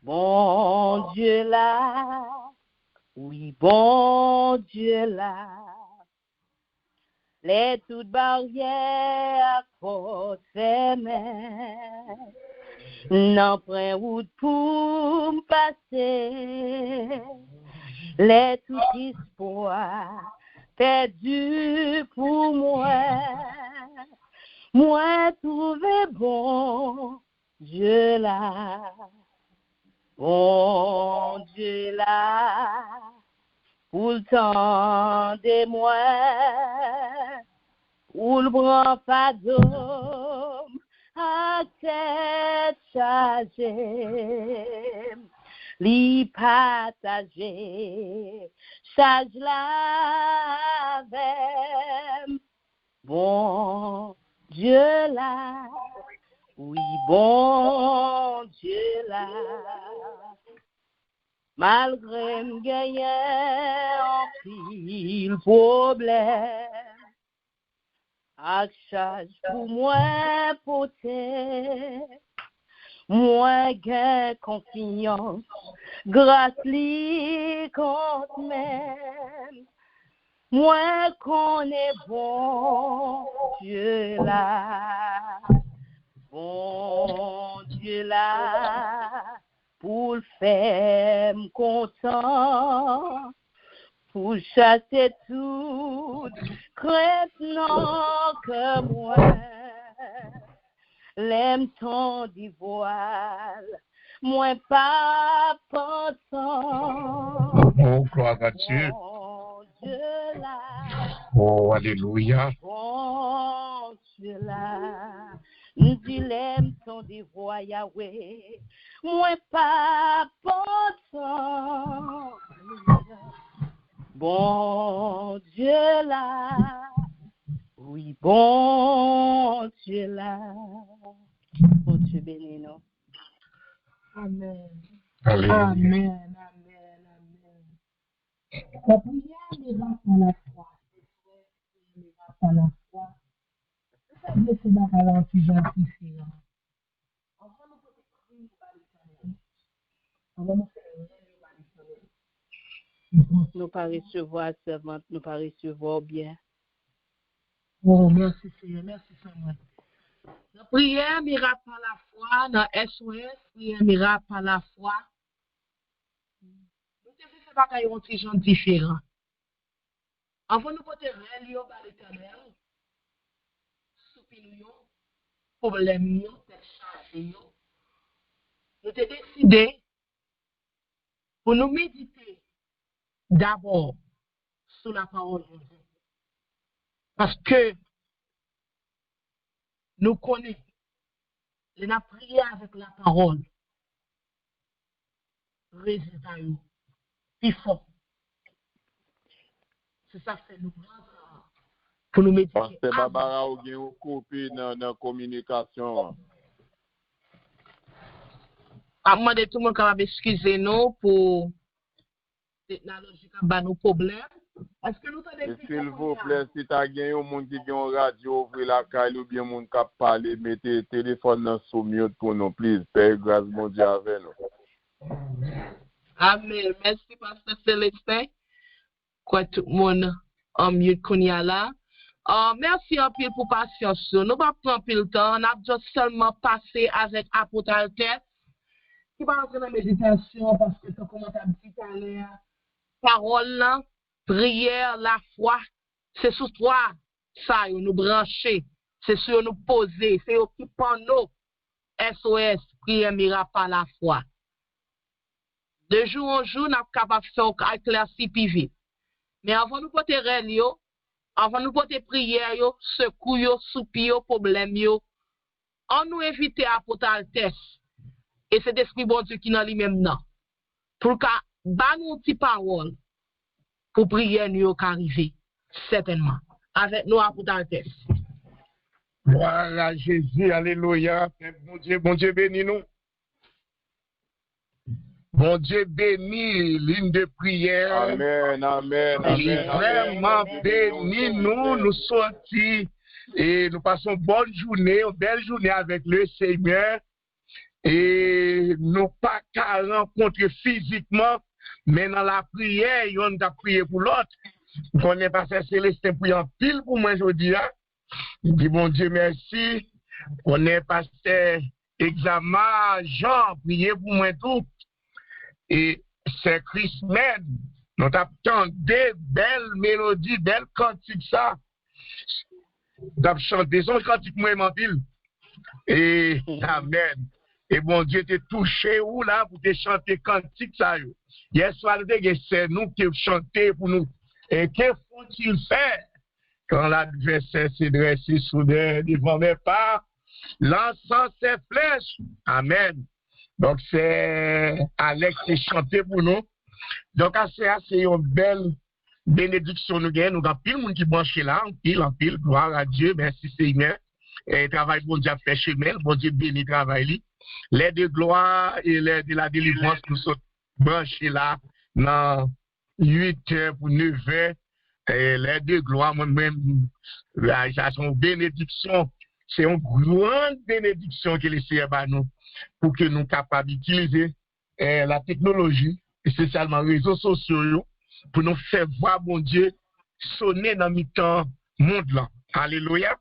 Bon Dieu là, oui, bon Dieu là, les toutes barrières côté mer, n'en prend route pour passer, les tout espoirs perdus pour moi trouver bon Dieu là. Bon Dieu là, pour le temps de moi, pour le grand fardeau, à tête chargée, l'y partager, charge la avec bon Dieu là. Oui, bon Dieu là, malgré me gagner en pile problème, à charge pour moi porter, moi gain confiance, grâce li compte même, moi qu'on est bon Dieu là. Bon Dieu là, pour le faire content, pour chasser toute crainte non que moi, l'aime ton voile, moi pas pensant. Oh, gloire à Dieu. Bon Dieu là, oh, alléluia. Bon Dieu là. Nous l'aime ton voix Yahweh, moi pas pensant. Bon Dieu là, oui, bon Dieu là. Bon Dieu béni nous. Amen. Alléluia. Amen. Amen. Amen. La prière miracle à la foi. Miracle à la foi. C'est ça que c'est différent. Avant nous pouvons prier par l'Éternel. Avant nous faire rien par l'Éternel. Nous pas recevoir servante, nous pas recevoir bien. Oh, merci Seigneur, merci Seigneur. La prière miracle par la foi, dans SOS, prière miracle par la foi. Nous devons faire pas un petit gens différent. Avant nous pouvons rien par l'Éternel. Soupir problème, chargé. Nous avons décidé pour nous méditer d'abord sur la parole de Dieu. Parce que nous connaissons, nous avons prié avec la parole. Résultat, plus fort. C'est ça que fait nous pour nous méditer. Parce que Barbara a une copie dans la communication. À demander tout le monde capable d'excuser nous pour technologie qui a nos problèmes. Est-ce que nous avons s'il vous plaît, si tu as gagné un monde qui a une radio, ouvrez la caille ou bien un monde qui a parlé, mettez le téléphone dans sous mute pour nous, please. Père, grâce mon Dieu avec nous. Amen. Merci, Pasteur Célestin. Quoi tout le monde en mute qu'on y a là. Merci un peu pour patience. Nous ne pas prendre le temps. On a juste seulement passé avec Apotaltes. Qui va entrer dans la méditation parce que comme on a dit tout à l'heure, parole, prière, la foi, c'est sur toi, ça, nous brancher, c'est sur nous poser, c'est occupant nous, SOS, prière miracle par la foi. De jour en jour, nous sommes capables de faire éclairci plus vite. Mais avant nous porter règle, avant nous porter prière, secours, soupir, problème, on nous évite à Apotaltes. Et c'est l'Esprit bon Dieu qui est dans lui-même non. Pour qu'à nous une petite parole pour prier nous arriver certainement avec nous à Apotaltes. Gloire à Jésus, alléluia. Bon Dieu bénis nous. Bon Dieu bénis ligne de prière. Amen, amen, amen. Vraiment bénis nous, nous sortis et nous passons une bonne journée, une belle journée avec le Seigneur. Et et nous pas qu'à rencontrer physiquement, mais dans la prière, on a prié pour l'autre. On est passé Célestin pour en pile pour moi aujourd'hui. Je dis bon Dieu merci. On est passé examen, Jean, prié pour moi tout. Et c'est Christmas. Nous avons des belles mélodies, belles cantiques ça. Nous avons chanté son cantique moi en pile. Et amen. Et bon Dieu t'es touché où là pour te chanter cantique ça. Hier soir, c'est nous qui chantons pour nous. Et que font-ils faire quand l'adversaire s'est dressé soudain devant mes pas, lançant ses flèches? Amen. Donc c'est Alex qui chanté pour nous. Donc c'est une belle bénédiction nous gagnons. Nous avons pile de monde qui branche là, en pile, gloire à Dieu, merci Seigneur. Et travail bon Dieu fait chemin, bon Dieu béni travail. Les de gloire et les de la délivrance nous sommes branchés là dans 8 heures pour 9 heures. Et les de gloire, moi-même, ça sont bénédictions. C'est une grande bénédiction que le Seigneur a nous pour que nous soyons capables d'utiliser la technologie, et spécialement les réseaux sociaux, pour nous faire voir bon Dieu sonner dans le temps monde là. Alléluia.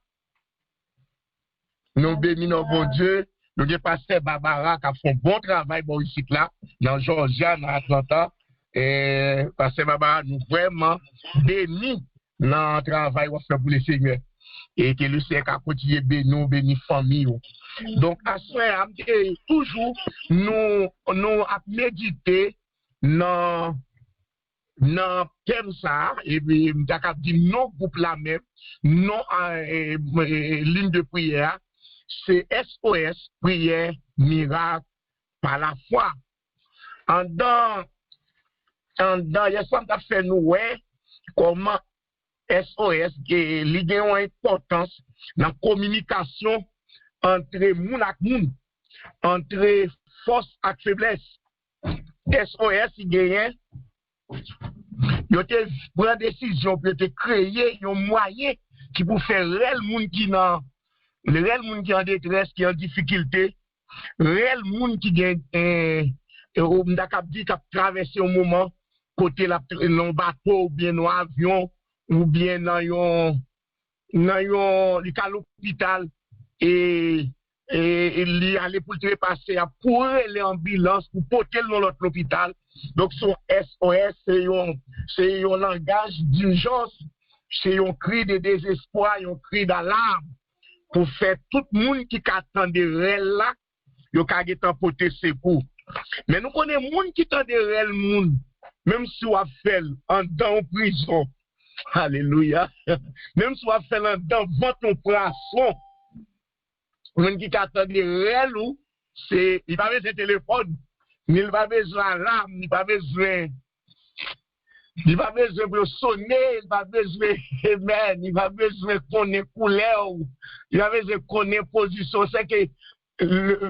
Nous bénissons bon Dieu. Nous avons pasteur Barbara qui a fait un bon travail bon, ici là, dans Georgia, dans Atlanta. Et pasteur Barbara nous vraiment bénis dans le travail qu'on fait pour le Seigneur. Et que le Seigneur a continué béni, béni famille. Donc, à ce moment, toujours, nous avons médité dans thème ça, et puis, nous avons dit non groupe là même, non ligne de prière, c'est SOS, prière, miracle, par la foi. En dans, il y a ça qui fait nous, comment SOS, qui a une importance dans la communication entre moun ak moun, entre force et faiblesse. SOS, il gagne, il a pris une décision pour créer un moyen qui peut faire réel moun qui nan, le réel moun qui en détresse, qui en difficulté, réel moun qui gagne, on a traversé un moment, côté dans bateau ou bien dans avion, ou bien dans l'hôpital, et il allait pour le passer pour l'ambulance, pour porter dans l'autre hôpital. Donc, son SOS, c'est un langage d'urgence, c'est un cri de désespoir, un cri d'alarme pour faire tout le monde qui attend de réel là, il y a porter secours. Mais nous connaissons les gens qui attendent de réel monde, même si on a fait en prison. Alléluia. Même si on a fait dans votre poisson, les gens qui attendent réel, c'est, il n'y a pas besoin de téléphone, il n'y a pas besoin d'alarme, il n'y a pas besoin de sonner, il n'y a pas besoin de il n'y a pas besoin de connaître couleur, il n'y a pas besoin de connaître position. C'est que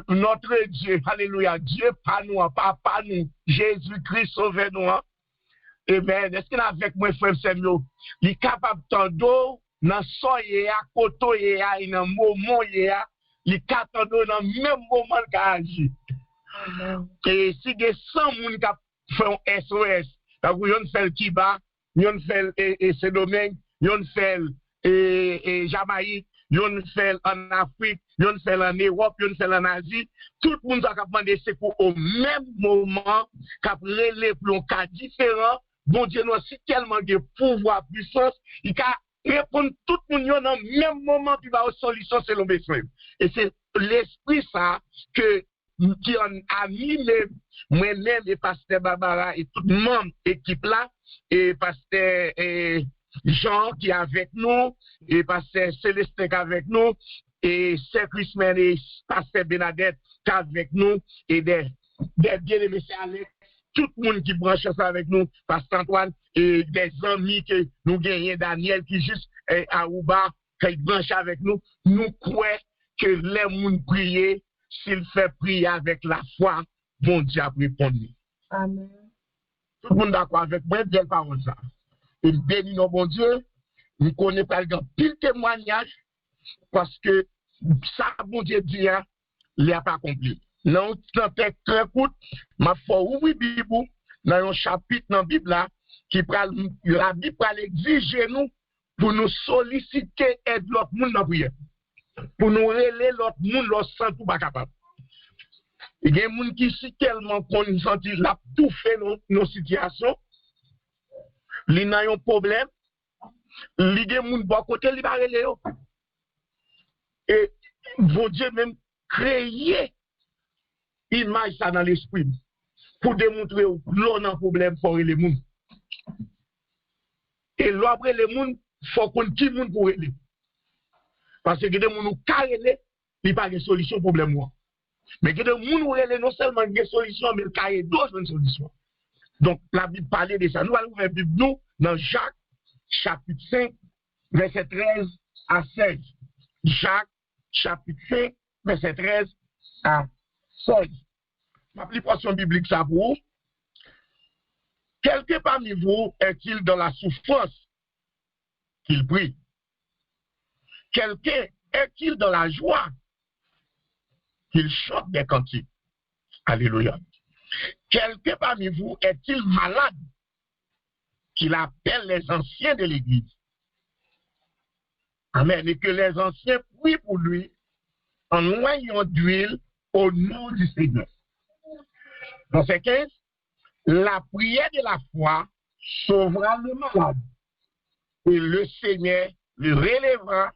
notre Dieu, alléluia, Dieu pas nous, pas nous, Jésus-Christ sauve-nous. Amen. Est-ce qu'il avec moi, frère Samuel, il est capable d'entendre dans son yéa, koto yéa, dans le moment yéa, il est capable d'entendre dans le même moment qu'il agit. Et si il y a 100 personnes qui font un SOS, donc ils fait le Kiba, ils fait ce domaine, ils fait Jamaïque, ils fait en Afrique, ils fait en Europe, ils fait en Asie, tout le monde a demandé secours au même moment, qui a relé pour un cas différent. Bon Dieu, nous avons tellement de pouvoir, puissance, il peut répondre tout le monde dans le même moment, puis il va avoir une solution selon les besoins. Et c'est l'esprit ça qui a animé moi-même et pasteur Barbara et tout le monde, équipe là, et pasteur Jean qui est avec nous, et pasteur Célestin qui est avec nous, et Sir Christmas et pasteur Bernadette qui est avec nous, et des bien-aimés, c'est Alex. Tout le monde qui branche ça avec nous, Pasteur Antoine, et des amis que nous gagnons, Daniel qui juste à Ouba, qui branche avec nous, nous croyons que les gens prient, s'il fait prier avec la foi, bon Dieu a répondu. Amen. Tout le monde d'accord avec moi, belle parole ça. Et bénis nos bon Dieu, nous connaissons par exemple pile témoignage, parce que ça, bon Dieu dit, il n'a pas accompli. Dans un très court, ma foi, ouvrir Bible, dans un chapitre dans la Bible là, la Bible exige nous pour nous solliciter aide l'autre monde dans la prière. Pour nous relayer l'autre monde, l'autre sans tout pas capable. Il y a des gens qui sont tellement conscients, ils ont tout fait nos situations. Ils n'ont un problème. Il y a des gens qui sont côté, ils ne sont pas. Et bon Dieu même créer image ça dans l'esprit pour démontrer que l'on a un problème pour les gens. Et là après les gens, il faut qu'on qui monde pour aider. Parce que les gens nous carrelent, il n'y a pas de solution au problème. Mais que les gens non seulement des solutions, mais il y a d'autres solutions. Donc la Bible parle de ça. Nous allons ouvrir la Bible nous dans Jacques chapitre 5, verset 13 à 16. Jacques chapitre 5, verset 13 à 16. Ma portion biblique ça pour vous. Quelqu'un parmi vous est-il dans la souffrance qu'il prie? Quelqu'un est-il dans la joie qu'il chante des cantiques? Alléluia. Quelqu'un parmi vous est-il malade qu'il appelle les anciens de l'Église? Amen. Et que les anciens prient pour lui en noyant d'huile au nom du Seigneur. Verset 15. La prière de la foi sauvera le malade et le Seigneur le relèvera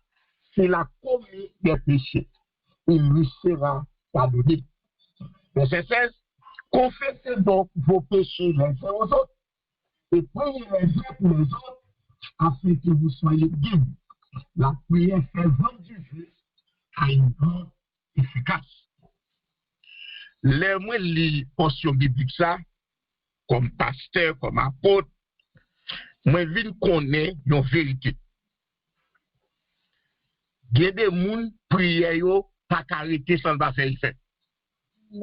s'il a commis des péchés. Il lui sera pardonné. Verset 16. Confessez donc vos péchés les uns aux autres et priez les uns pour les autres afin que vous soyez guéris. La prière fervente du juste a une grande efficace. Les moins les portions bibliques ça, comme pasteur, comme apôtre, moi je connais une vérité. Il y a des gens qui prient pas arrêter sans pas faire effet. Et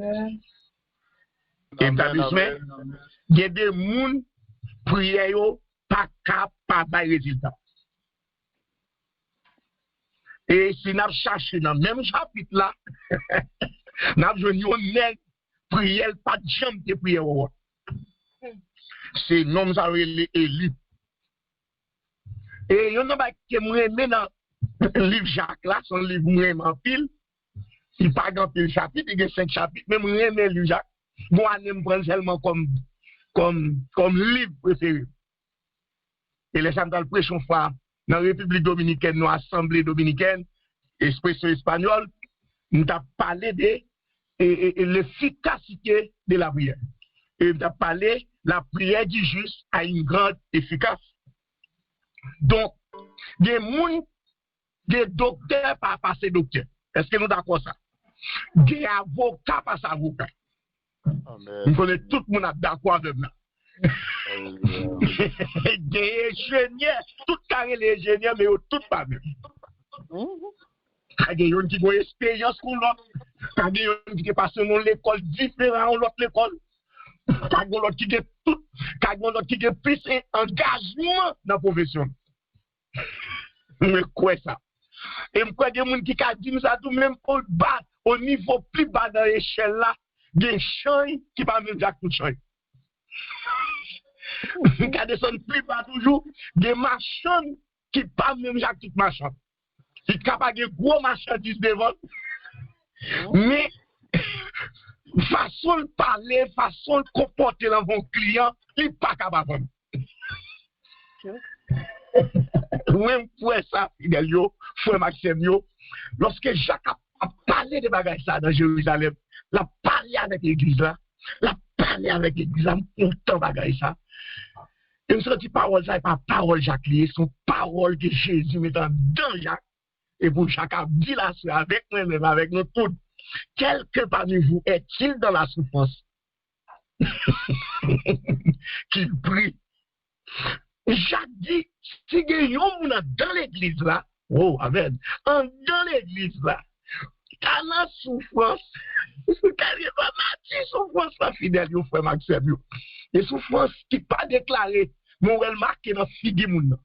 il y a des gens qui prient pas capable de résultat. Et si nous cherchons dans le même chapitre là, nous avons une nègre prière, pas de jambe de prière. C'est nom ça élu. Et il y a un qui me dans le livre Jacques là, son livre vraiment pile. Il n'y a pas grand pile chapitre, il y a 5 chapitres, mais moi j'aime le livre Jacques. Moi je me prends seulement comme livre préféré. Et les gens dans le prêche une fois dans la République dominicaine, dans l'Assemblée dominicaine, expression espagnole, nous avons parlé de l'efficacité de la prière. Et nous avons parlé de la prière du juste a une grande efficace. Donc, des gens, des docteurs pas passer docteur. Est-ce que nous sommes d'accord ça? Des avocats pas avocats. Nous connaissons tout le monde d'accord avec nous. Des ingénieurs, tout carré les ingénieurs, mais tout pas même. Il y a des gens qui ont expérience pour l'autre. Il y a des gens qui passent dans l'école différente de l'autre école. Il y a des gens qui ont tout, il y a des gens qui ont plus d'engagement dans la profession. Mais quoi ça? Et je crois que des gens qui ont dit ça tout même pour battre au niveau plus bas dans l'échelle là, des champs qui ne pas même Jacques tout champ. Il y a des gens plus bas toujours, des marchands qui ne pas même Jacques tout marchand. Il est capable de gros marchandises devant. Mais façon de parler, façon de comporter dans vos clients, il n'est pas capable. Même pour ça, fidèle, frère Maxime, lorsque Jacques a parlé de bagages ça dans Jérusalem, il a parlé avec l'église là, il a parlé avec l'église là, content bagages ça. Et me senti parole ça, pas parole Jacques, c'est son parole que Jésus met dans Jacques. Et pour chacun dit là, avec nous-mêmes, avec nous tous, quelqu'un parmi vous est-il dans la souffrance? Qu'il prie. Jacques dit, si il y a un monde dans l'église là, oh, amen, dans l'église là, dans la souffrance, carrément, la souffrance là, fidèle, frère Maxime, les souffrances qui ne sont pas déclarées, mais on va marquer dans le figure.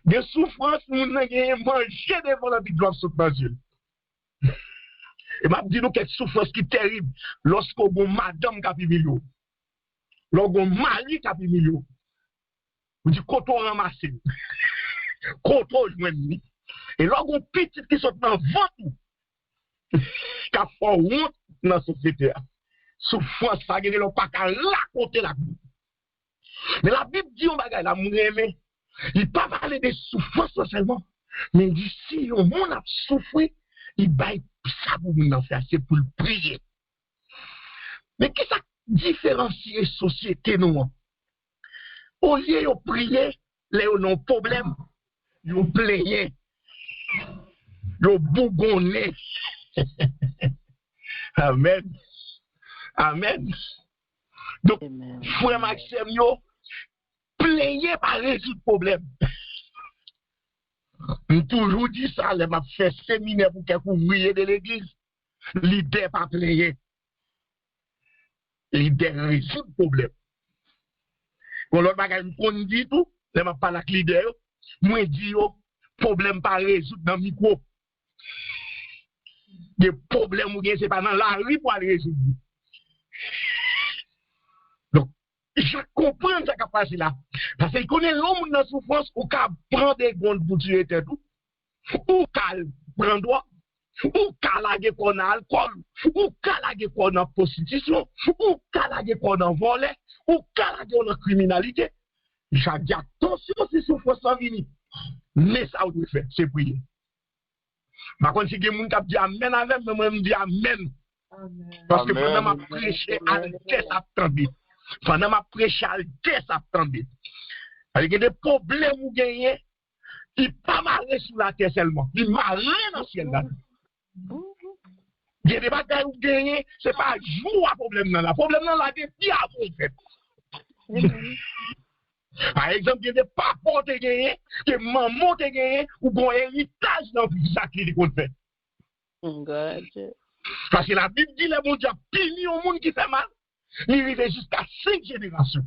Des souffrances, nous avons mangé devant la vie de l'homme sous Dieu. Et m'a dit nous quelque souffrance qui est terrible lorsqu'on a madame qui a milio. Lorsqu'on mari qui a milio. Vous dites quand on ramasse. Quand on joue. Et lorsqu'on petit qui sont dans le ventre. Qui a fait honte dans la société. Souffrance, ça ne peut pas raconter la vie. Mais la Bible dit on bagaille la aimé. Il ne pas parler de souffrance seulement. Mais il dit si on a souffert, il baille ça pour nous faire, c'est pour le prier. Mais qu'est-ce qui différencie la société nous? Au lieu de prier, les gens ont problème, ils ont plaigné, ils ont bougonné. Amen. Amen. Donc, frère Maxime, yo, plaignez pas résoudre le problème. Je toujours dit ça, je m'a fait séminaire pour quelqu'un ouvrier de l'église. L'idée pas plaigner. L'idée résoudre le problème. Quand l'autre bagage me dit tout, je m'a parlé avec l'idée, moi dis yo, problème pas résoudre dans le micro. Les problèmes ou bien c'est pas dans la rue pour aller résoudre. Donc, je comprends ce qui a passé là. Parce qu'il connaît l'homme dans la souffrance, ou qu'à prendre des gondes pour tuer tout, ou qu'à prendre droit, ou qu'à laguer qu'on a alcool, ou qu'à laguer qu'on a prostitution, ou qu'à laguer qu'on a volé, ou qu'à laguer qu'on a criminalité. J'ai dit attention si souffrance s'en vient. Mais ça, vous devez faire, c'est prier. Par contre, si quelqu'un qui a dit Amen avec moi, je dis Amen. Parce que pendant ma prêché, Altesse a tombé. Pendant ma prêché, Altesse a tombé. Il y a des problèmes où gagner, il n'est pas marré sur la terre seulement. Il est marré dans le ciel. Il y a des bagages où gagner, ce n'est pas jouer à problème dans la. Problème dans la vie, il y a un fait. Par exemple, il y a des papas qui gagné, que maman qui gagné, ou bon héritage dans tout ça qui est fait. Parce que la Bible dit que mon Dieu a puni au monde qui fait mal, il arrive jusqu'à 5 générations.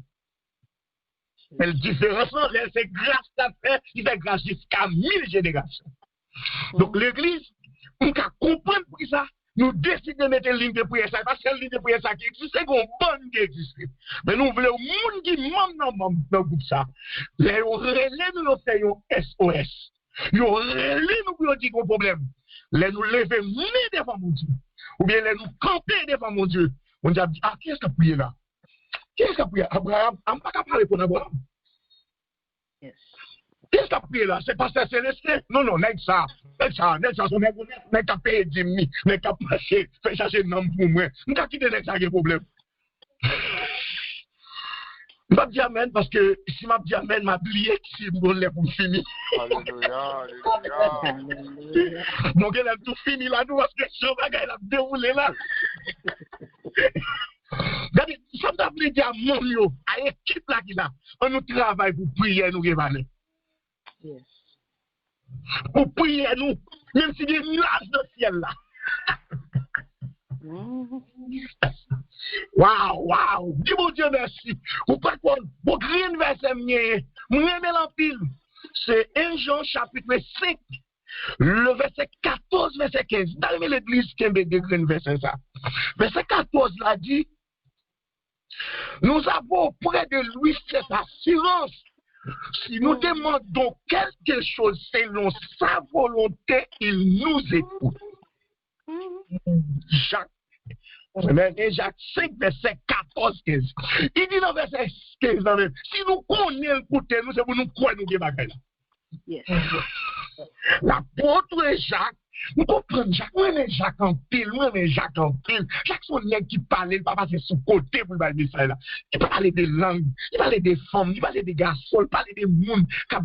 Mais la différence, c'est grâce à faire, il fait grâce jusqu'à 1000 générations. Donc l'église, on peut comprendre pour ça. Nous décidons de mettre une ligne de prière, parce que la ligne de prière qui existe, c'est une bonne qui existe. Mais nous voulons le monde qui membre dans le groupe ça. Les relais nous faisons SOS. Les relais nous disent qu'on problème. Les nous lever devant mon Dieu. Ou bien les nous camper devant mon Dieu. On dit, ah, qui est-ce qui a prié là? Qui est-ce qui a prié? Abraham, on ne peut pas parler pour Abraham. Yes. Qui est-ce qui a prié là? C'est Pasteur Célestin? Non, n'est-ce ça, son n'est qu'à payer 10 000, n'est qu'à passer, faire chercher un homme pour moi. Nous avons quitté n'est-ce pas problème. Je ne vais pas dire Amen parce que si je dis Amen, je vais oublier que c'est bon pour finir. Alléluia, alléluia. Donc, elle a tout fini là, nous, parce que ce bagage, elle a déroulé là. Regardez, ça me rappelle dire à mon yo, à l'équipe là qui là, on nous travaille pour prier nous révaler. Yes. Pour prier nous, même si des nuages dans le ciel là. Waouh, dis mon Dieu merci. Vous pas quoi, bon green verset m'aime l'empile. C'est 1 Jean chapitre 5. Le verset 14, verset 15. Dans l'église qui est de green verset ça. Verset 14 là dit, nous avons auprès de lui cette assurance. Si nous demandons quelque chose selon sa volonté, il nous écoute. Jacques 5, verset 14, 15. Il dit dans verset 15, si nous connaissons le côté, nous, c'est pour nous croire nous des bagages. L'apôtre Jacques, nous comprenons Jacques, nous aimons Jacques en pile, Jacques son nègre qui parle, il ne va pas passer sous côté pour le message là. Il parlait des langues, il parlait des femmes, il parlait des garçons, il parlait des monde qui a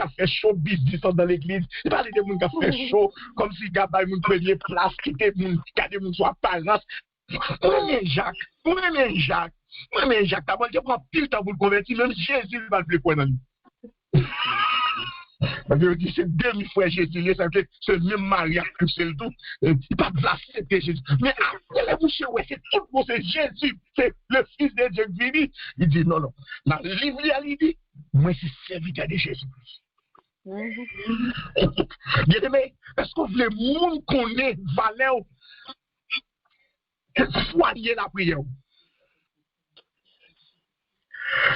fait chaud business dans l'église, il parlait des monde qui a fait chaud, comme si il a fait une première place, qui était monde, qui a des monde sur apparence. On aime Jacques, t'as bon, tu prends pile temps pour le convertir, même Jésus ne va le plus quoi dans lui. Parce que dit c'est demi-frère Jésus, c'est le même mariage que c'est le tout. Il ne pas placer Jésus. Mais après les bouches, ouais, c'est tout bon, c'est Jésus, c'est le Fils de Dieu venu. Il dit non. Dans le livre, il dit, moi, c'est serviteur de Jésus. Bien aimé, est-ce qu'on veut le monde qu'on est valeur? Soigner la prière.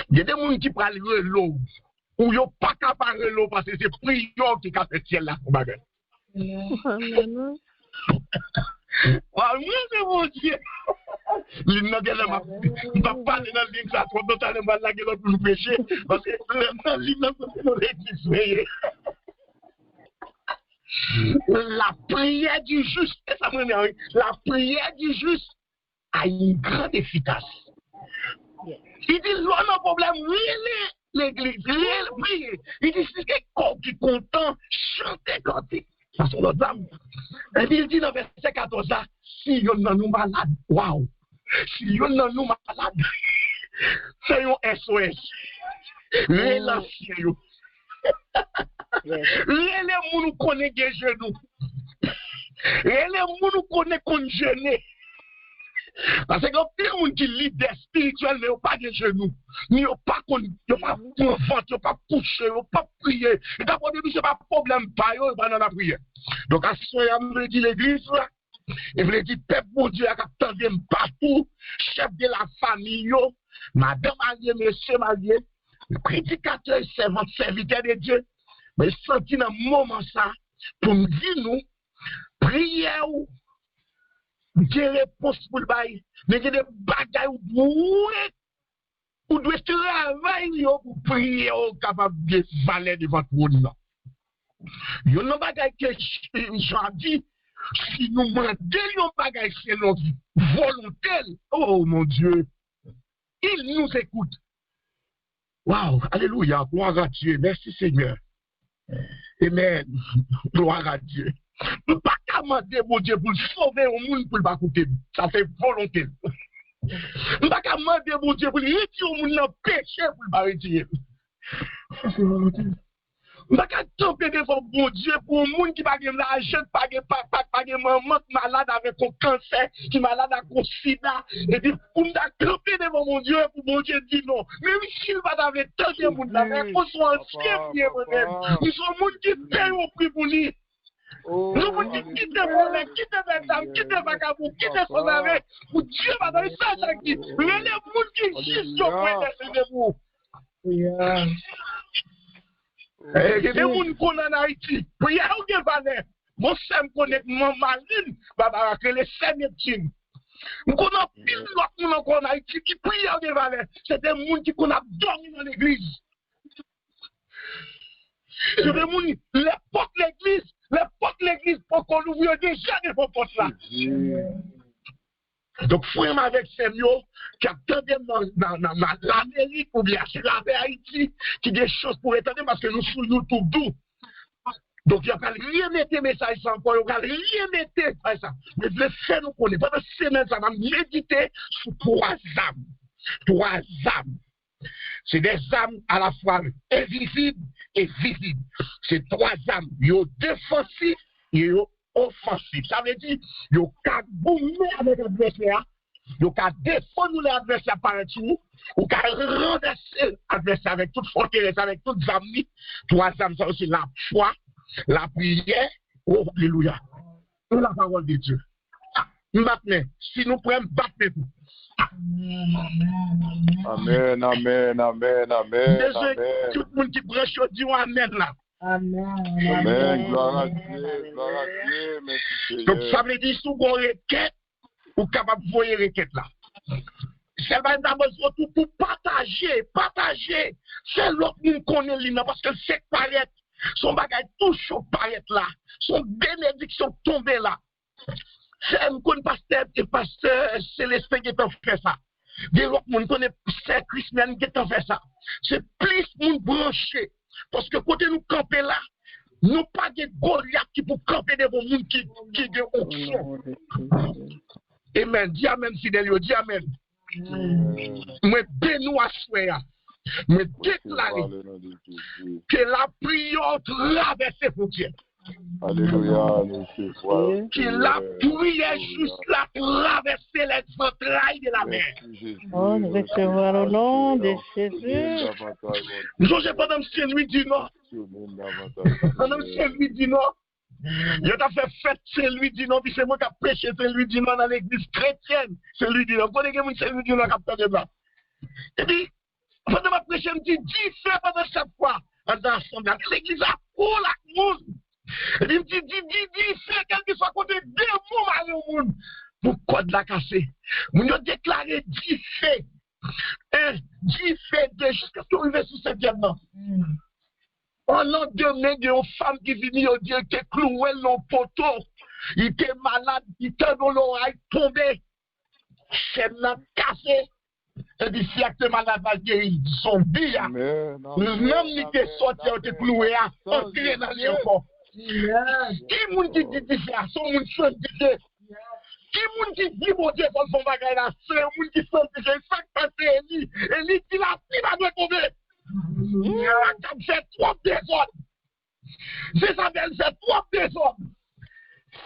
Il y a des gens qui prennent l'eau, ou ils ne sont pas capables de l'eau parce que c'est prière qui a fait ciel là. Amen. Wow, c'est mon Dieu. Il n'a pas parlé dans le livre, ça, trop de temps, il va la gueule pour nous pécher, parce que dans le livre, nous l'église. La prière du juste, ça me dit, la prière du juste a une grande efficace. Il dit, l'on a un problème, l'église, prier. Il dit, si quelqu'un qui est content, chantez, canter. Parce que l'autre dame, il dit dans verset 14, si yon nan nous malade, waouh, si yon nan nous malade, c'est un SOS. Relancez yo. Les gens nous connaissent des genoux. Les gens nous connaissent qu'on gêne. Parce que les gens qui leader spirituel, mais ils n'ont pas de genoux. Ils n'ont pas ventre, ils n'ont pas couché, ils n'ont pas prié. Et d'abord, ce n'est pas un problème, pas dans la prière. Donc, à ce moment-là, je me dis l'église, et je me dis, peuple, mon Dieu, qui attendait partout, chef de la famille, madame mariée, monsieur marié, prédicateur, servant, serviteur de Dieu. Mais je senti dans un moment ça, pour me dire, nous, prière, des réponses pour le bail, mais des bagailles ou doit travailler pour prier capable de valer devant tout le monde. Il y a un bagaille que j'ai dit, si nous demandons un bagaille, c'est notre volonté. Oh mon Dieu, il nous écoute. Waouh, alléluia, gloire à Dieu, merci Seigneur. Amen, gloire à Dieu. Nous ne pouvons pas demander mon Dieu pour sauver au monde pour ne pas écouter. Ça fait volonté. Nous ne pouvons pas demander mon Dieu pour retirer au monde dans le péché pour ne pas retirer. Ça fait volonté. Nous ne pouvons pas tomber devant mon Dieu pour un monde qui n'a pas l'argent, pas de papa, pas de maman, malade avec un cancer, qui est malade avec un sida. Et puis, pour nous tomber devant mon Dieu, pour mon Dieu dire non. Même s'il va dans le temps de monde, qu'on soit ancien, nous sommes un monde qui paye au prix pour lui. Nous vous dites, quittez le quittez les âmes, quittez les vagabonds, quittez son arrêt. Pour Dieu va dans le sens à qui. Les gens qui jugent sur vous, de vous. Il y a des gens qui connaissent en Haïti. Prière ou bien valeur. Mon sème connaît mon marine, va que les sème Neptune. Nous connaissons pile l'autre monde encore en Haïti qui prie ou bien valeur. C'est des gens qui connaissent dormi dans l'église. C'est des gens qui les portent l'église. Les portes de l'église pour qu'on ouvre déjà des portes là. Donc, frère avec Samuel, qui a tendu dans l'Amérique ou bien sur la Haïti, qui a des choses pour étendre parce que nous sommes YouTube d'où. Donc, il n'y a pas rien mettre message sans quoi, il n'y a rien mettre ça. Mais je le fais nous connaître. Pendant semaine, ça va méditer sur 3 âmes. 3 âmes. C'est des âmes à la fois invisibles et visibles. C'est 3 âmes. Ils sont défensifs et ils sont offensifs. Ça veut dire qu'ils ont boumer avec l'adversaire, ils ont défendre l'adversaire par un tour, ou qu'à renverser l'adversaire avec toute forteresse, avec toutes amis. 3 âmes, ça aussi la foi, la prière, oh, alléluia. Et la parole de Dieu. Maintenant, si nous prenons battre tout. Amen, amen, amen, amen. Tout le monde qui branche, dit amen là. Amen, gloire à Dieu, merci. Donc ça veut dire, si vous avez une requête, vous êtes capable de voir une requête là. C'est d'abord pour partager. C'est l'autre qui connaît l'île parce que c'est paraître. Son bagage touche au paraître là. Son bénédiction tombée là. C'est un pasteur et pasteur Célestin qui a fait ça. Des autres gens connaissent Saint Christian qui a fait ça. C'est plus monde branché. Parce que quand nous camper là, nous pas de Goliath qui pour camper devant nous qui est option. Amen. Dis amen, fidèle, dis amen. Mais bénis à soi. Mais déclarer que la prière traverse les frontières. Alléluia, que la prière juste la traverser les entrailles de la mer. Oh, nous recevons au nom de Jésus. Nous sommes pendant ce nuit du Nord. Pendant ce nuit du Nord. Il a fait fête, c'est lui dit non, puis c'est moi qui a prêché, c'est lui dit non dans l'église chrétienne. C'est lui dit non. Vous connaissez que c'est lui dit non qui a fait ça. Et puis, pendant ma prêche, je me dis, dis fait pendant chaque fois. L'église a pour la monde. Et puis, il me dit, dis fait, quel que soit côté, deux mots mal au monde. Pour code la casser. Vous avez déclaré, dis fait. Dis fait, jusqu'à ce qu'on arrive sur cette diable. En lendemain, il y a une femme qui vient, il dit qu'elle est clouée dans le poteau. Il était malade, il était dans l'oreille tombé. Chaîne l'a cassé. Et puis, si elle est malade, elle guérit. Son bien. Même si elle est sortie, elle est clouée, elle est entrée dans le corps. Qui moun qui dit ça? Son moun sanctifié. Qui moun qui dit, mon Dieu, pour son bagage là? C'est un moun qui sanctifié. Ça qui passe, Élie qui l'a pris, va doit tomber. C'est trop désordre. C'est ça, c'est trop désordre.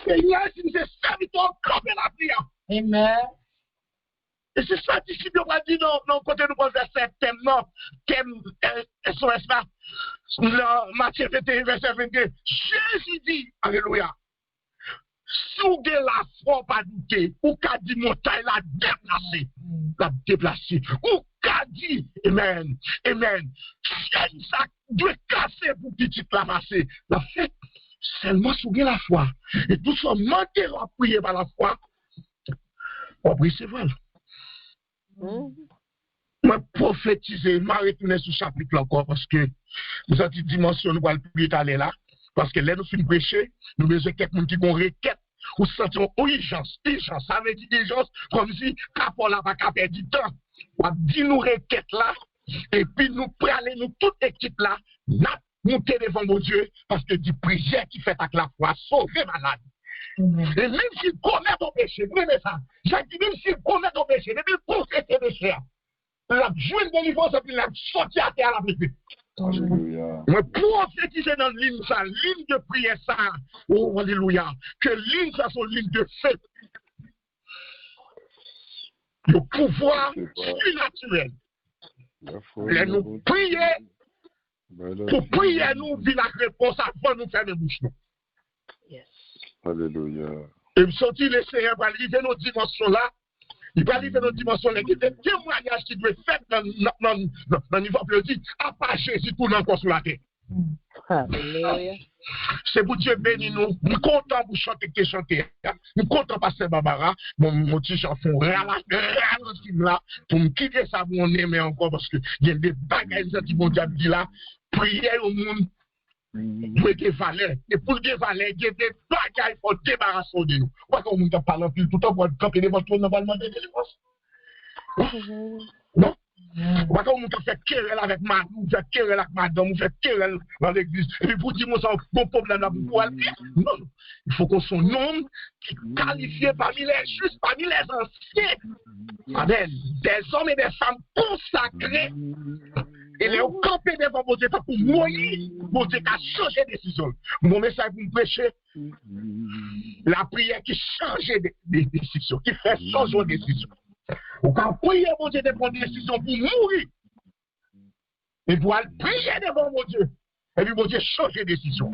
Seigneur, si nous sommes serviteurs, camper la prière. Amen. Et c'est ça, disciple, on va dire, non, côté nous, on va faire thème, non, thème, SOS là, Matthieu 21, verset 22. Jésus dit, alléluia, si vous avez la foi, pas douter, ou qu'a dit montagne, la déplacer, ou qu'a dit, amen, ça doit casser pour petit la masser, la fête, seulement si vous avez la foi, et tout ça, manquez à prier par la foi, on prie, c'est vrai. Je prophétise, je vais retourner sur le chapitre encore parce que nous avons une dimension, nous allons plus aller là. Parce que là, nous finissons prêcher, nous avons besoin de quelqu'un qui a une requête, ou sentons urgence. Urgence, ça veut dire urgence, comme si Capon n'a pas perdu du temps. On va dire nous requête là, et puis nous prenons nous toute équipe là, nous monter devant mon Dieu, parce que du prière qui fait avec la foi, sauver malade. Et même s'il commet ton péché, vous aimez ça. J'ai dit, même s'il commet ton péché, même s'il confesse tes péchés, la joie de délivrance, et puis la sortie à terre à la vérité. Mais prophétiser dans ligne ça, ligne de prière ça, oh alléluia, que ligne ça sont ligne de fête. Le pouvoir surnaturel. Et nous prier, pour prier, nous vit la réponse avant nous faire les bouches. Alléluia. Et me sorti le Seigneur va arriver dans notre dimension là. Il va arriver dans notre dimension là. Il y a des témoignages qui doivent être faits dans le niveau politique. À part Jésus, tout l'encore sur la terre. Alléluia. C'est pour Dieu béni nous. Nous sommes contents pour chanter que chanter. Nous sommes contents parce que Barbara, mon petit chanson, là, pour me quitter ça, pour on aimer encore parce qu'il y a des bagages qui vont dire là. Priez au monde. Pour des valeurs, et pour des valeurs, il y a des bagages pour débarrasser de nous. Pourquoi qu'on ne parle pas tout le temps pour camper devant tout le monde dans le délivrance? Non? Pourquoi qu'on ne fait querelle avec madame, on fait querelle avec madame, on fait querelle dans l'église, et puis pour dire que c'est un bon problème là, pour pouvoir le dire? Non, il faut qu'on soit un homme qui est qualifié parmi les justes, parmi les anciens. Amen. Des hommes et des femmes consacrés. Et les campés devant mon Dieu pour mourir, mon Dieu a changé de décision. Mon message pour me prêcher, la prière qui change de décision, qui fait changer de décision. Ou quand prier mon Dieu de prendre des décisions pour mourir, et pour aller prier devant mon Dieu, et puis mon Dieu change de décision.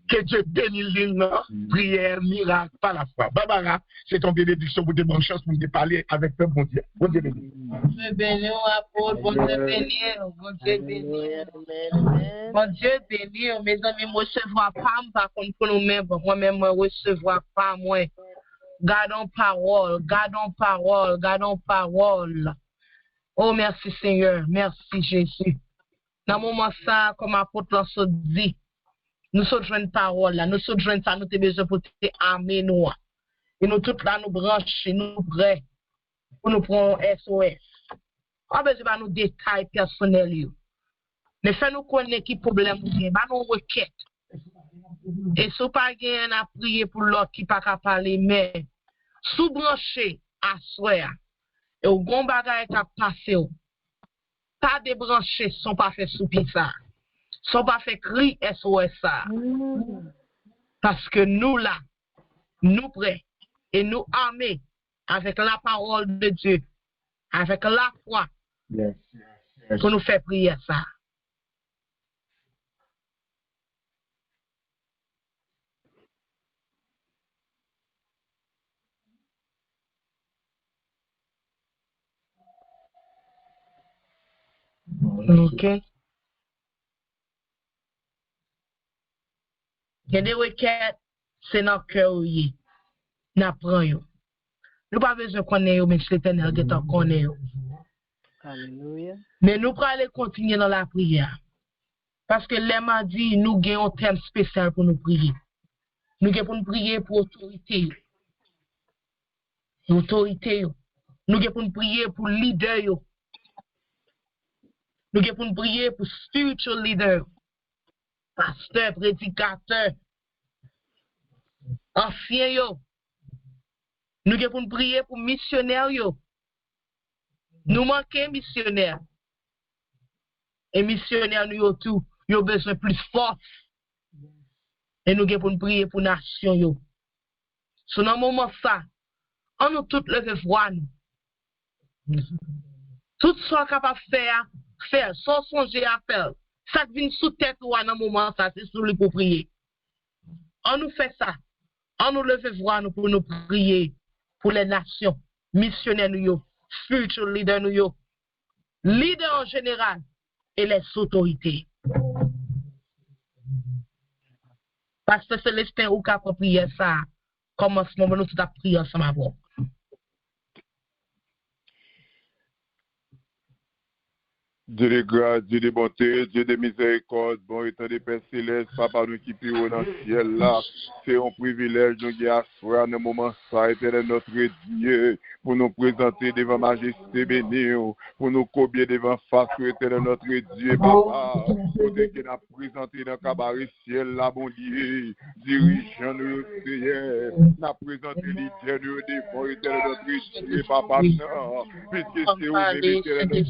Que Dieu bénisse l'île, prière, miracle, par la foi. Barbara, c'est ton bénédiction pour te bonne chance pour me parler avec toi, mon Dieu. Bon Dieu bénisse. Dieu bénisse, apôtre, bon Dieu bénisse, bon Dieu bénisse. Bon Dieu bénisse, mes amis, moi, recevoir femme, par contre, pour nous-mêmes, moi-même, moi, recevoir femme, moi. Gardons parole, gardons parole, gardons parole. Oh, merci Seigneur, merci Jésus. Dans le moment ça, comme apôtre l'a dit, nous sommes une parole là, nous sommes ça, nous avons besoin pour te armer nous. Et nous tous là, nous brancher, nous prêts pour nous prendre SOS. On a besoin de nous détails personnels. Mais fais-nous connaître qui problème nous avons, nous requête. Et si vous pas à prier pour l'autre qui pas qu'à parler, mais sous branché à soir, et au bon bagage qui a passé, pas débranché, sont pas fait souper ça. Sont pas fait cri SOS ça. Parce que nous là, nous prêts et nous armés avec la parole de Dieu, avec la foi, pour nous faire prier ça. OK. Il y a des requêtes, c'est dans le cœur. Nous apprenons. Nous pas besoin de connaître, mais l'Éternel est en connaître. Alléluia. Mais nous allons continuer dans la prière. Parce que les m'a dit, nous avons un thème spécial pour nous prier. Nous avons pour nous prier pour l'autorité. L'autorité. Nous avons pour nous prier pour le leader. Nous avons pour nous prier pour spiritual leader. Pasteur, prédicateur. Ancien yo. Nous avons pour nous prier pour missionnaire yo. Nous manquons missionnaires. Et missionnaires nous tout, yo besoin plus force. Et nous avons pour nous prier pour nation yo. Sur un moment ça, on nous tout lever voix nous. Tout ce qu'on capable faire, sans songer à faire. Ça vient sous tête ou à un moment ça, c'est sur lui pour prier. On nous fait ça. On nous leve voix nous pour nous prier pour les nations, missionnaires nous, spiritual leaders nous, leaders en général et les autorités. Parce que Célestin ou capable prier ça, comme en ce moment nous tout à prier ensemble avant. Dieu de grâce, Dieu de bonté, Dieu de miséricorde, bon étant des Pères célestes, Papa nous qui prie dans le ciel là, c'est un privilège nous qui asseoir dans le moment ça, éternel notre Dieu, pour nous présenter devant Majesté bénie, pour nous combler devant face, éternel notre Dieu, Papa, pour nous qui nous présenter dans le cabaret ciel là, bon Dieu, dirigeant nous, Seigneur, nous présenter l'idée de devant, éternel notre Dieu, Papa, non, puisque c'est vous-même, éternel notre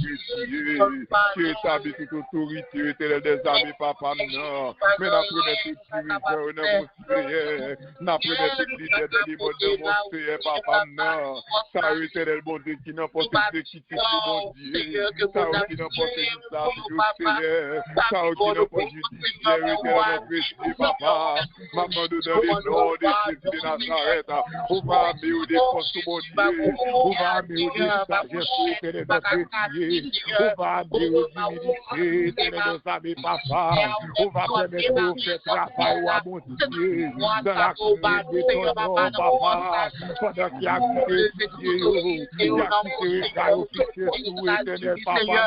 Dieu, qui établit toute autorité, éternel des amis, Papa, non. Mais n'a prenez toute dirigeant de mon Seigneur. N'a prenez toute leader de l'immonde de mon Seigneur, Papa, non. Ça, éternel, bon Dieu, qui n'a pas de quitter mon Dieu. Ça, qui n'a pas de ça, Seigneur. Ça, qui n'a pas de judiciaire, éternel, notre Dieu, Papa. Maman, nous dans les noms de Jésus de Nazareth. On va amener des forces, mon Dieu. On va amener des sagesse, éternel, notre Dieu. On va amener d'humilité, éternel, nos amis, Papa. On va permettre de faire travail à mon Dieu dans la communauté de ton nom, Papa. Pendant qu'il y a quitté Dieu, il y a quitté les officiers sous éternel, Papa.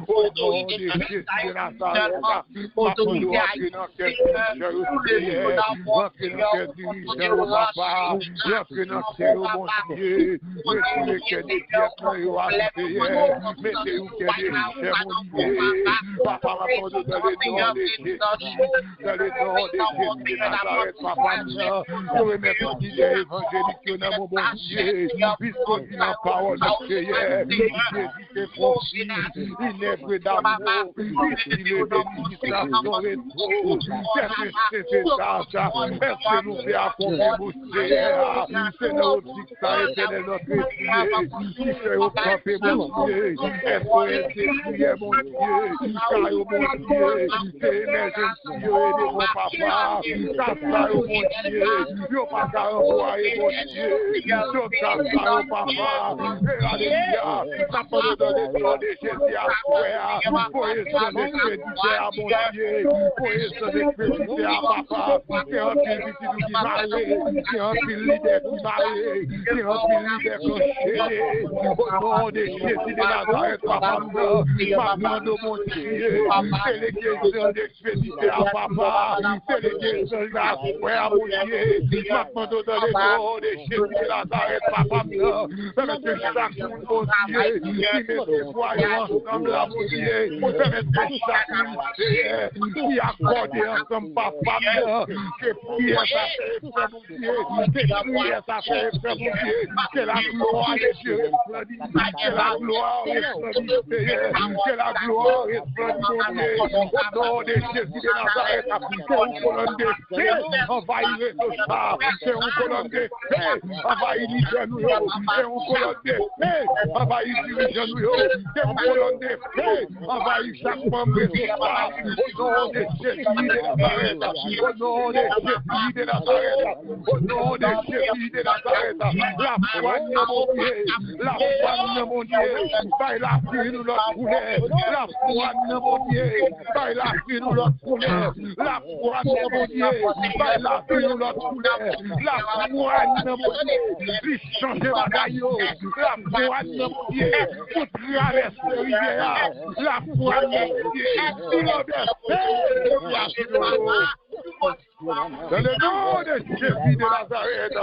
Au nom de Jésus de Nazareth, Papa, nous entrons dans quel dirigeant, entrons dans quel dirigeant, Papa. Entrons dans quel, mon Dieu. Retirez quel Seigneur, mettez-vous quel Papa, dans le nom de Jésus, dans le nom de Jésus de Nazareth, Papa, nous remettons l'idée évangélique dans mon bon Dieu, puisqu'on dit la parole de Seigneur, Jésus est franchi, il est près d'amour, il est béni à son retour, c'est ça, est-ce que nous fait accomplir mon Seigneur, c'est notre dictat éternel, notre Dieu, qui fait au camper mon Dieu, est-ce que prière, mon Dieu, car mon Dieu, c'est émergence, Dieu, et mon papa, ça, mon Dieu, yo pas qu'à envoyer, mon Dieu, yo ça, mon papa, alléluia, ça peut nous donner le nom de Jésus à soi, pour essayer de créditer à mon Dieu, pour essayer de créditer à papa, c'est un petit qui marie, c'est un petit leader qui marie, c'est un petit leader clocher, au nom de Jésus de Nazareth, papa, Maman de mon Dieu, c'est les questions d'expédition à papa, c'est les questions d'assoir à mon Dieu, maman de les noms de Jésus de Nazareth, papa, permettez chaque monde, mon Dieu, qui met ses voyants ensemble à mon Dieu, permettez chaque monde, qui accorde ensemble, papa, que prière ça fait frère mon Dieu, que prière ça fait frère mon Dieu, que la gloire de Dieu resplendit, que la gloire resplendit, que la gloire resplendit, au nom de Jésus de Nazareth, c'est une colonne de feu, envahir tout ça, c'est une colonne de feu, envahir les nous, c'est une colonne de feu, envahir les nous, c'est une colonne de feu, envahir chaque membre de tout ça, au nom de Jésus de Nazareth, au nom de Jésus de Nazareth, au nom de Jésus de Nazareth, la foi de mon Dieu, la foi mon Dieu, par la vie nous l'autre couleur, la foi mon Dieu, par la vie nous l'autre couleur, la foi mon Dieu, par la vie nous l'autre couleur, la foi mon Dieu, lui changer bagaille, la foi mon Dieu, pour traverser rivière, la foi mon Dieu, pour l'obéir. Dans le nom de Jésus de Nazareth,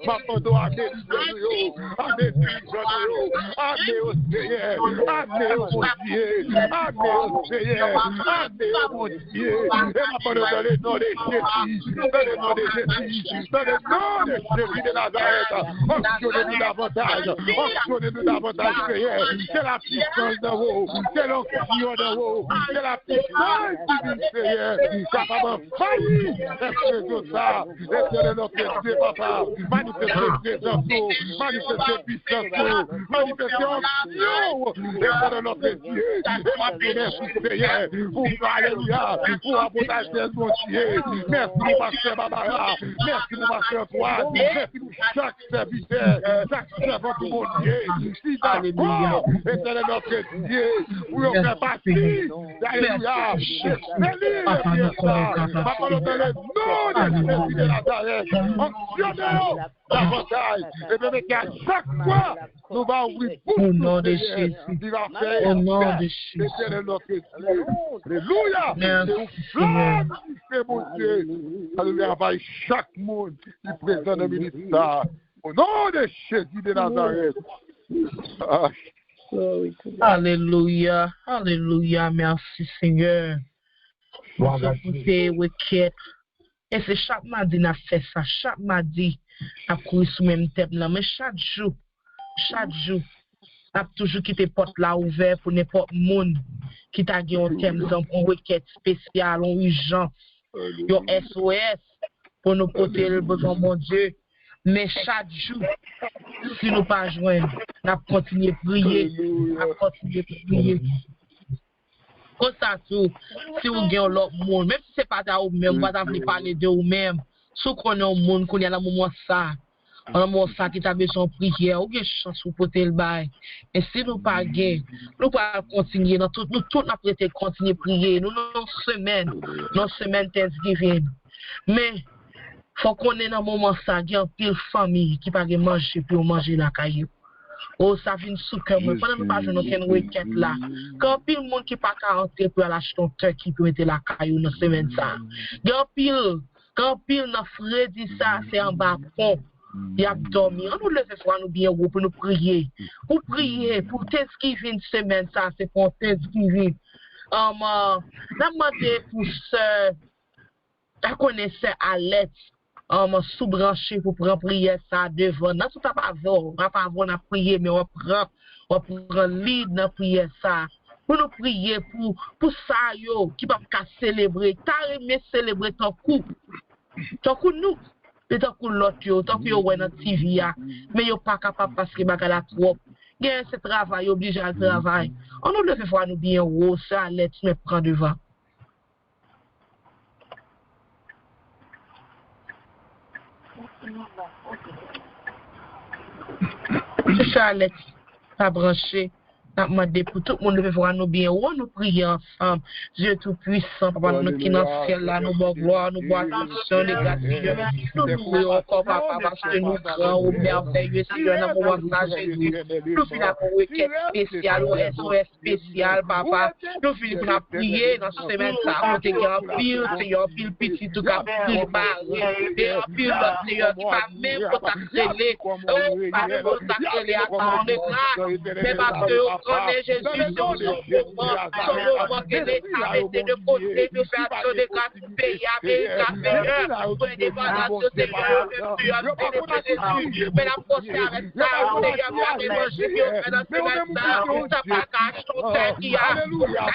ma photo a des Seigneur, amenez au Seigneur, amenez au mon Dieu, amenez au Seigneur, amenez au mon Dieu, et ma photo dans le nom de Jésus, dans le nom de Jésus, dans le nom de Jésus de Nazareth, onctionnez-nous davantage, onctionnez-nous davantage, Seigneur, c'est la puissance de vous, c'est l'onction de vous, c'est la puissance du Seigneur, capable de faillir. Tout ça, éternel notre Dieu, papa, manifestez présence, manifestez puissance, manifestez onction, éternel notre Dieu, et ma merci Seigneur, pour alléluia, pour abondance de mon Dieu, merci pour pasteur Barbara, merci pour pasteur Antoine, merci pour chaque serviteur, chaque servant pour mon Dieu, si d'accord, éternel notre Dieu, pour faire partie, alléluia, c'est lui, papa, le nom de Jésus de Nazareth, onctionnez-nous davantage, et bien qu'à chaque fois, nous allons ouvrir au nom de Jésus, au nom de Jésus. Alléluia, c'est mon Dieu, alléluia, par chaque monde qui présente dans le ministère, au nom de Jésus de Nazareth. Alléluia, alléluia, merci Seigneur. Pour tes requêtes. Et c'est chaque mardi qu'on a fait ça, chaque mardi, on a couru sous le même thème là, mais chaque jour, on a toujours quitté porte là ouverte pour n'importe monde qui t'a dit un thème, une requête spéciale, une urgence, un SOS pour nous porter le besoin, mon Dieu. Mais chaque jour, si nous pas joindre, on a continué à prier, Comme ça, si vous avez l'autre monde, même si ce n'est pas à vous-même, vous allez parler de vous-même. Si vous connaissez un monde, qu'on y a un moment ça, un moment ça qui a besoin de prière, vous avez chance pour porter le bail. Et si nous pas gain, nous pas continuer, nous tous nous prêter continuer à prier, nous nos semaines Thanksgiving. Mais faut qu'on ait un moment ça, il y a une pile famille qui pas manger pour manger la caillou. Oh, ça vient sous cœur, mais pendant que nous pas jouer aucune requête là. Quand pile monde qui pas qu'à rentrer pour aller acheter un turkey pour mettre la caillou dans semaine ça. Quand pile n'a Freddy ça, c'est en bas fond. Il a dormi. On nous lever soir nous bien pour nous prier. Pour prier, pour Thanksgiving semaine ça, c'est pour Thanksgiving. La demandé pour ce la connaisseur Alex. Sous-branché pour prendre prière ça devant. Dans tout à pas on va pas avoir prier mais on prend lead dans prière ça. Pour nous prier pour ça yo qui pas célébrer, carrément célébrer ton coup. Ton coup nous, et ton coup l'autre yo, ton coup yo ouais dans TV mais yo pas capable parce que bagala trop. Gain ce travail obligé à travail. On nous le fait voir nous bien haut ça let's me prend devant. C'est Charlotte, pas branché. N'a demandé pour tout le monde de voir nous bien, nous prier ensemble. Dieu tout-puissant, papa, nous qui dans le ciel là, nous bon gloire, nous bon attention, les gars, nous louons encore, papa, parce que nous grands ou merveilleux, Seigneur, dans mon ça, Jésus. Nous finissons pour une requête spéciale, ou SOS spécial, papa. Nous finissons pour prier dans ce semaine, ça, on te gagne pile, Seigneur, pile petit, tout cas, pile barré, et en pile, Seigneur, qui va même pour t'accélérer, pas même pour t'accélérer à ton grâce, mais parce que connaît Jésus, son mouvement que l'État mettait de côté, nous faire son de grâce pays américain, pour des bonnes Seigneur, mais la procès avec ça, Seigneur, va manger, dans ce matin, ça pas cache ton temps qui a, ça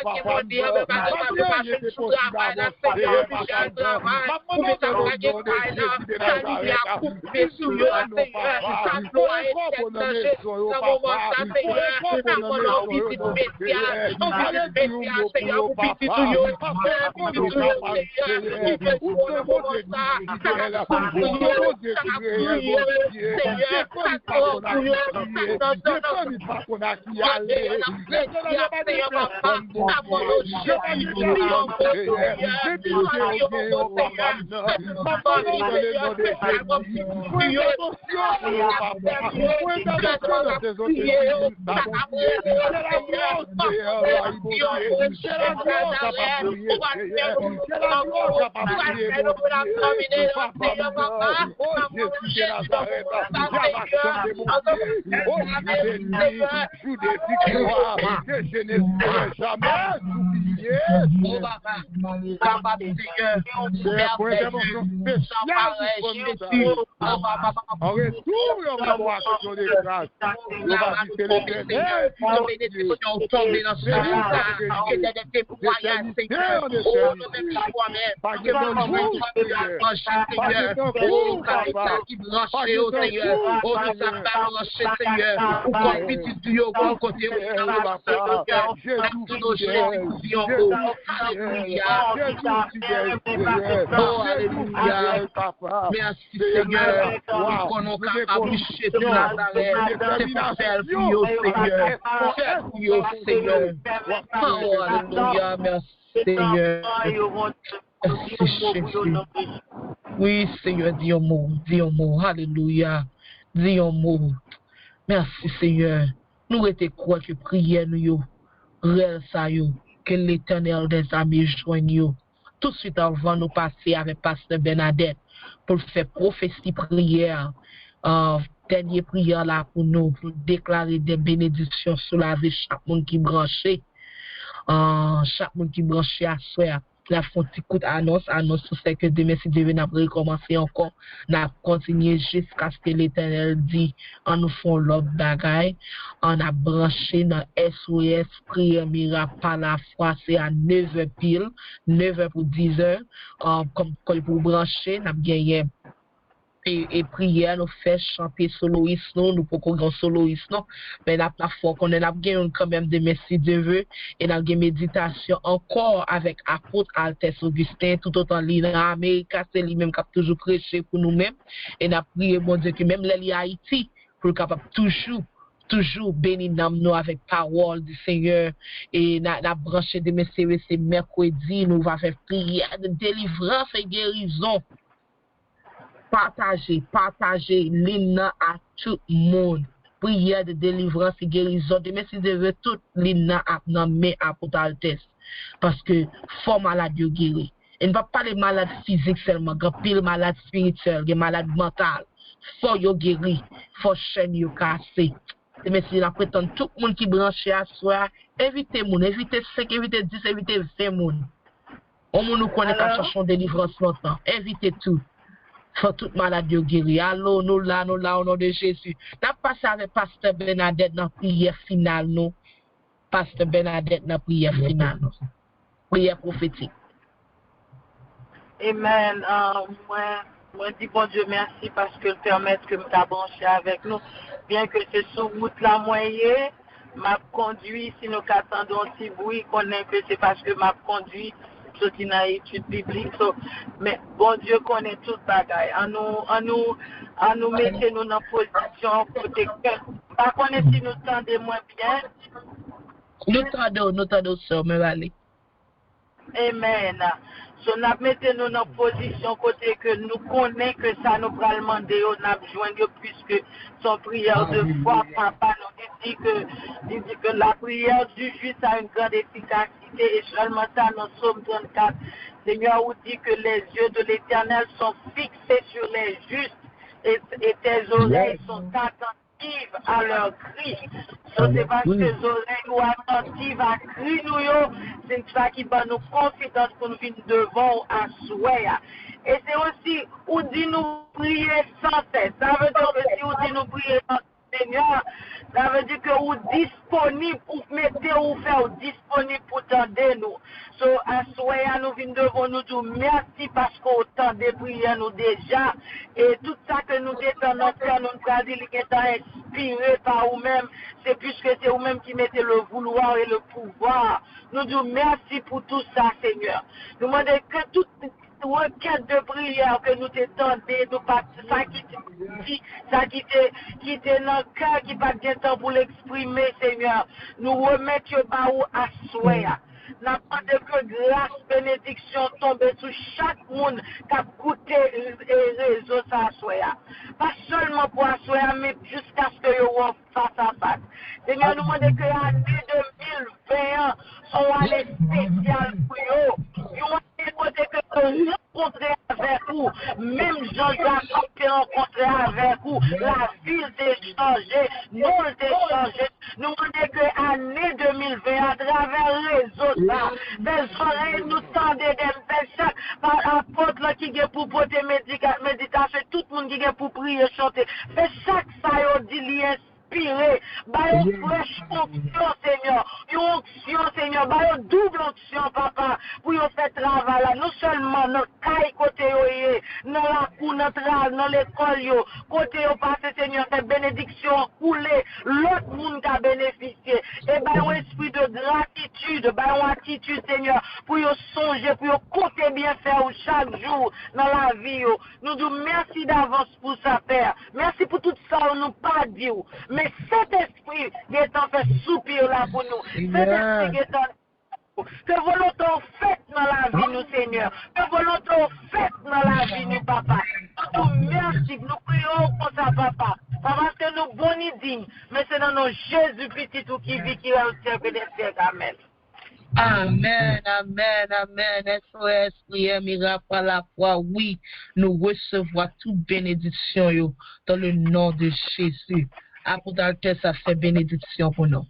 qui m'a dit, mais pas de marcher sous travail, dans ce Seigneur, Michel travail, pour mettre ça pour gagner taille, ça lui a coupé sous le Seigneur, ça doit être Jésus, dans le moment, ça Seigneur, Oui, Seigneur, dis un mot, alléluia, dis un mot. Merci, Seigneur. Nous étions quoi que prière nous, réel ça yo, que l'Éternel des amis joigne yo. Tout de suite avant nous passer avec Pasteur Bernadette pour faire prophétie prière, dernière prière là pour nous, pour déclarer des bénédictions sur la vie chaque monde qui branché, chaque monde qui branché à soi. La fonte écoute annonce sur ce que demain si Dieu n'a pas recommencer encore, n'a continué jusqu'à ce que l'Éternel dit, on nous font l'autre bagaille, on a branché dans SOS, prière miracle par la foi, c'est à 9h pile, 9h pour 10h, comme pour brancher, n'a gagné. Et prière nous fait chanter soloiste nous pouvons grand soloiste non mais la fois qu'on a gagné quand même de merci Dieu veut et n'a gagné méditation encore avec apôtre Altesse Augustin tout autant l'Ina Amérique c'est lui même qui a toujours prêché pour nous-mêmes et n'a prié bon Dieu que même les Haïti pour capable toujours béni nous avec parole du Seigneur et n'a branché de messieurs c'est mercredi nous va faire prière de délivrance et guérison. Partagez l'hymne à tout le monde. Prière de délivrance et guérison. Demain, si je veux tout l'hymne à nommer à Altesse. Parce que faut malade guéri. Et ne va pas les malades physiques seulement, il pile malade spirituel, il malade mental. Faut yo guéri, faut chaîne yo cassé. Demain, si la prétend tout le monde qui branche à soi, évitez 5, évitez 10, évitez 20 moun. On nous connaît qu'à chercher délivrance longtemps. Évitez tout. Faut tout malade guéri. Allô, nous là, au nom de Jésus. N'a passé avec Pasteur Bernadette dans la prière finale, nous. Pasteur Bernadette dans la prière finale, nous. Prière prophétique. Amen. Moi, dis bon Dieu merci parce que le permettre que m'ta branché avec nous. Bien que c'est sur route la moyenne, m'a conduit, si nous qu'attendons un petit bruit, connaît que c'est parce que m'a conduit. Sorti dans l'étude biblique, mais bon Dieu connaît toute bagaille. En nous mettez nous dans position côté cœur. Par contre, si nous tendez moins bien. Nous tendons ça, mais allez. Amen. So, nous mettons dans position côté que nous connaissons que ça nous va demander, nous avons joint puisque son prière de foi, papa nous dit que la prière du juste a une grande efficacité et seulement ça dans Psaume 34. Seigneur vous dit que les yeux de l'Éternel sont fixés sur les justes et tes oreilles sont attentives à leurs cris. C'est parce que les oreilles sont attentives à cris nous, c'est ça qui va nous confidence pour nous venir devant à souhait. Et c'est aussi où dit nous prier sans cesse. Ça veut dire que si vous dit nous prier sans cesse, Seigneur, ça veut dire que vous disponible pour mettre ou faire disponible pour tendre nous. So, à soya, nous venons devant nous dire merci parce qu'au temps de prières nous déjà. Et tout ça que nous étant notre cœur, nous nous dit qu'il est inspiré par vous-même. C'est puisque c'est vous-même qui mettez le vouloir et le pouvoir. Nous disons merci pour tout ça, Seigneur. Nous demandons que toute requête de prière que nous t'étendons, ça qui était dans le cœur, qui pas de temps pour l'exprimer, Seigneur. Nous remettons par où à soya. Nous demandons que grâce, bénédiction tombe sur chaque monde qui a goûté les réseaux à soya. Pas seulement pour Assoya, mais jusqu'à ce que vous face à face. Seigneur, nous demandons que l'année 2021 soit année spéciale pour vous. Nous demandons que nous rencontrons avec vous. Même Jean-Jacques qui rencontré avec vous. La ville s'est changée, nous s'est changé. Nous demandons que l'année 2020, à travers les réseaux, des oreilles nous tendent des personnes par apôtre qui est pour porter méditation, tout le monde qui est pour prier, chanter. Mais chaque ça, on dit inspiré, une fraîche onction, Seigneur, une onction, Seigneur, une double onction, papa, pour faire travail là, non seulement dans caille côté dans la cour, dans l'école, côté passé, Seigneur, cette bénédiction coulée, l'autre monde qui a bénéficié, et un esprit de gratitude, une attitude, Seigneur, pour songer, pour compter bien faire chaque jour dans la vie. Nous disons merci d'avance pour ça, Père. Merci pour tout ça, on nous pas dit. Mais cet esprit qui est en fait soupir là pour nous, cet esprit qui est en que volonté faite dans la vie, nous, Seigneur. Que volonté faite dans la vie, nous, papa. Nous merci, nous prions pour ça, papa. Parce que nous bons et dignes, mais c'est dans nos Jésus petit tout qui vit, qui va au siècle des siècles. Amen. Amen, amen, amen. SOS, prière, miracle par la foi. Oui, nous recevons toute bénédiction yo, dans le nom de Jésus. Apôtre, ça fait bénédiction pour nous.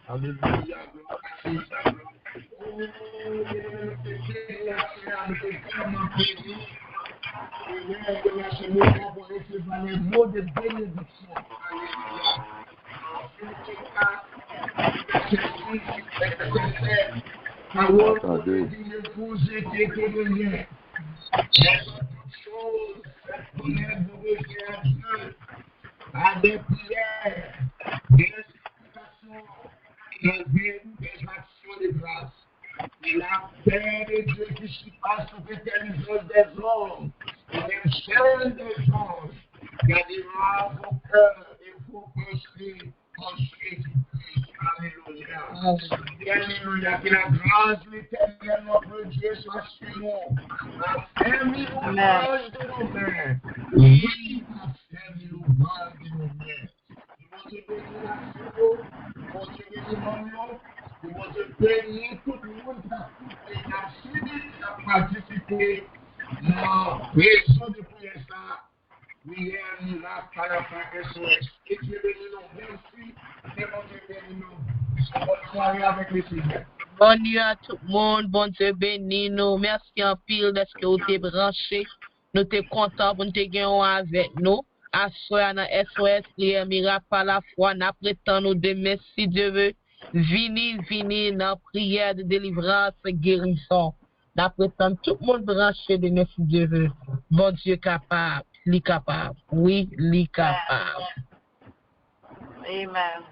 Alléluia. Les mots de bénédiction. À des prières, des explications, des actions de grâce. La paix de Dieu qui surpasse toute intelligence des hommes, et même celle des anges, gardera vos cœurs et vos pensées en Jésus-Christ. Alléluia. Alléluia. Que la grâce de l'Éternel, notre Dieu, soit sur nous. Affermis l'ouvrage de nos mains. Oui, affermis l'ouvrage de nos mains. Nous Dieu bénir la Seigneur, nous Dieu bénir nous Dieu bénir tout le monde qui a suivi, qui a participé dans réseau de prière ça. Prière miracle par la fin SOS. Et Dieu bénit nous. Merci. Et mon Dieu bénit nous. Bonne soirée avec les Seigneurs. Bonne nuit à tout le monde. Bon Dieu bénit nous. Merci en pile de ce que vous êtes branché. Nous sommes contents pour nous gagner avec nous. À soi dans SOS, prière miracle par la foi. Nous prétendons demain, si Dieu veut, venir dans prière de délivrance et guérison. Nous prétendons tout le monde branché demain, si Dieu veut. Bon Dieu capable. Li capable. Oui, li capable. Amen.